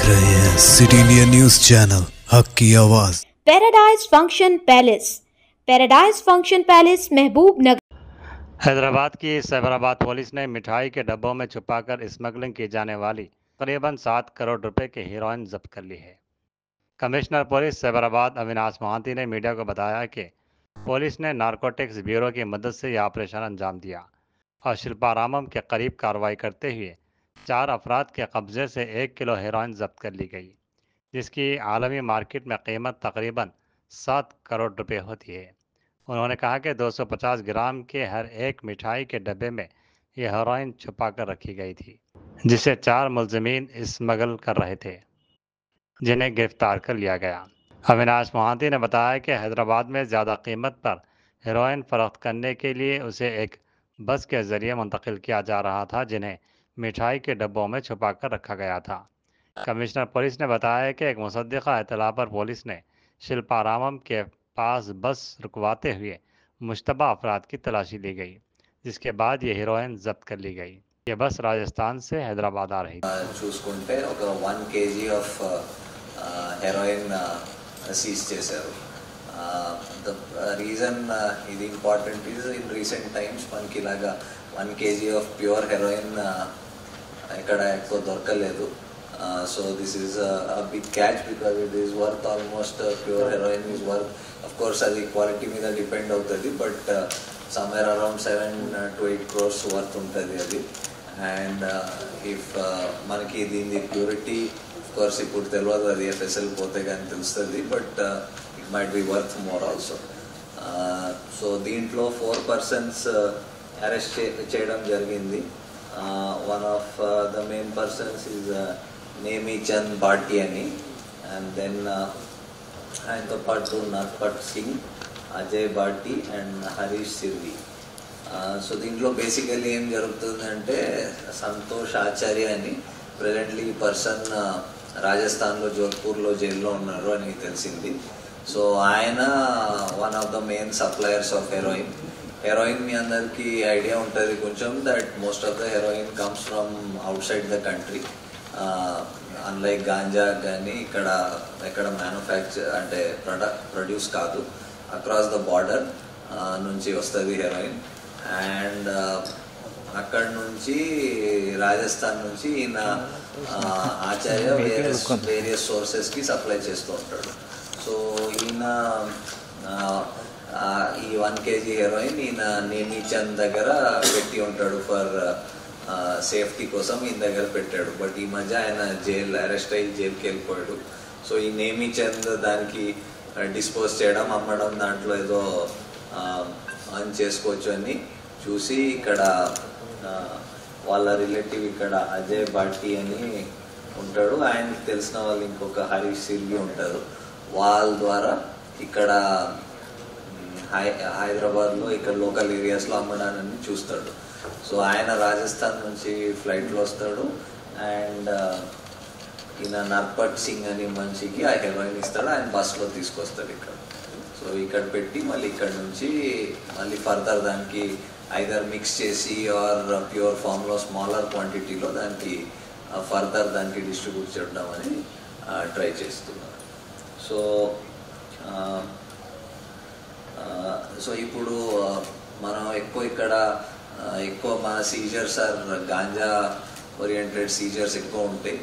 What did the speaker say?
देख रहे हैं सिटी इंडिया न्यूज चैनल हक की आवाज। पैराडाइज फंक्शन पैलेस महबूब नगर। हैदराबाद की साइबराबाद पुलिस ने मिठाई के डब्बों में छुपाकर स्मगलिंग की जाने वाली तकरीबन 7 करोड़ रुपए की हीरोइन जब्त कर ली है। कमिश्नर पुलिस साइबराबाद अविनाश मोहांती ने मीडिया को बताया कि पुलिस ने नारकोटिक्स ब्यूरो की मदद से यह ऑपरेशन अंजाम दिया और शिल्पारामम के करीब कार्रवाई करते हुए 4 अफराद के कब्जे से 1 किलो हीरोइन जब्त कर ली गई, जिसकी आलमी मार्केट में कीमत तकरीबन 7 करोड़ रुपए होती है। उन्होंने कहा कि 250 ग्राम के हर एक मिठाई के डब्बे में यह हेरोइन छुपा कर रखी गई थी, जिसे 4 मुलजमीन स्मगल कर रहे थे, जिन्हें गिरफ्तार कर लिया गया। अविनाश मोहांती ने बताया कि हैदराबाद में ज़्यादा कीमत पर हेरोइन फरोख्त करने के लिए उसे एक बस के ज़रिए मुंतकिल किया जा रहा था, जिन्हें मिठाई के डब्बों में छुपा कर रखा गया था। कमिश्नर पुलिस ने बताया कि एक मुसद्दिक़ा इत्तला पर पुलिस ने शिल्पारामम के पास बस रुकवाते हुए मुश्तबा अफराद की तलाशी ली गई, जिसके बाद ये हीरोइन जब्त कर ली गई। ये बस राजस्थान से हैदराबाद आ रही थी। చూసుకుంటే ఒక 1 kg ఆఫ్ హెరోయిన్ సీజ్ చేశారు. ద రీజన్ ఇది important is in recent times మనకి ఇలాగా 1 kg ఆఫ్ ప్యూర్ హెరోయిన్ ఎక్కడ ఎక్కువ దొరకలేదు. So this is a big catch because it is worth almost pure heroin is worth, of course అది quality మీద depend అవుతుంది, but somewhere around 7 to 8 crores worth ఉంటుంది అది. అండ్ ఇఫ్ మనకి దీని ప్యూరిటీ ఆఫ్ కోర్స్ ఇప్పుడు తెలియదు, అది FSL పోతే కానీ తెలుస్తుంది, but it might be worth more also. So దీంట్లో 4 persons అరెస్ట్ చేయడం జరిగింది. One of the main persons is Nemichand Bhati అని, అండ్ దెన్ ఆయనతో పాటు నర్పట్ సింగ్, అజయ్ భాటి అండ్ హరీష్ సిర్వి. సో దీంట్లో బేసికల్లీ ఏం జరుగుతుందంటే సంతోష్ ఆచార్య అని ప్రజెంట్లీ ఈ పర్సన్ రాజస్థాన్లో జోధ్పూర్లో జైల్లో ఉన్నారు అని తెలిసింది. సో ఆయన one of the main suppliers of heroin. Heroin మీ అందరికీ ఐడియా ఉంటుంది కొంచెం, that most of the heroin comes from అవుట్ సైడ్ ద కంట్రీ. అన్లైక్ గాంజా కానీ ఇక్కడ మ్యానుఫ్యాక్చర్ అంటే ప్రొడ్యూస్ కాదు, అక్రాస్ ద బార్డర్ నుంచి వస్తుంది హెరోయిన్. అండ్ అక్కడ నుంచి రాజస్థాన్ నుంచి ఈయన ఆచార్య వేరియస్ సోర్సెస్కి సప్లై చేస్తూ ఉంటాడు. సో ఈయన ఈ 1 kg హెరోయిన్ ఈయన నేమిచంద్ దగ్గర పెట్టి ఉంటాడు, ఫర్ సేఫ్టీ కోసం ఈయన దగ్గర పెట్టాడు. బట్ ఈ మధ్య ఆయన అరెస్ట్ అయ్యి జైలుకి వెళ్ళిపోయాడు. సో ఈ నేమిచంద్ దానికి డిస్పోజ్ చేయడం, అమ్మడం, దాంట్లో ఏదో అర్న్ చేసుకోవచ్చు అని చూసి ఇక్కడ వాళ్ళ రిలేటివ్ ఇక్కడ అజయ్ భాటి అని ఉంటాడు, ఆయనకి తెలిసిన వాళ్ళు ఇంకొక హరీష్ సిర్వి ఉంటారు. వాళ్ళ ద్వారా ఇక్కడ హైదరాబాద్లో ఇక్కడ లోకల్ ఏరియాస్లో అమ్మడాన్ని చూస్తాడు. సో ఆయన రాజస్థాన్ నుంచి ఫ్లైట్లో వస్తాడు, అండ్ ఈయన నర్పట్ సింగ్ అని మనిషికి ఆ హెరోయిన్ ఇస్తాడు, ఆయన బస్లో తీసుకొస్తాడు ఇక్కడ. సో ఇక్కడ పెట్టి మళ్ళీ ఇక్కడ నుంచి మళ్ళీ ఫర్దర్ దానికి ఐదర్ మిక్స్ చేసి ఆర్ ప్యూర్ ఫామ్లో స్మాలర్ క్వాంటిటీలో దానికి ఫర్దర్ దానికి డిస్ట్రిబ్యూట్ చేయడం అని ట్రై చేస్తున్నారు. సో ఇప్పుడు మనం ఎక్కువ మన seizures or ganja oriented seizures ఎక్కువ ఉంటాయి.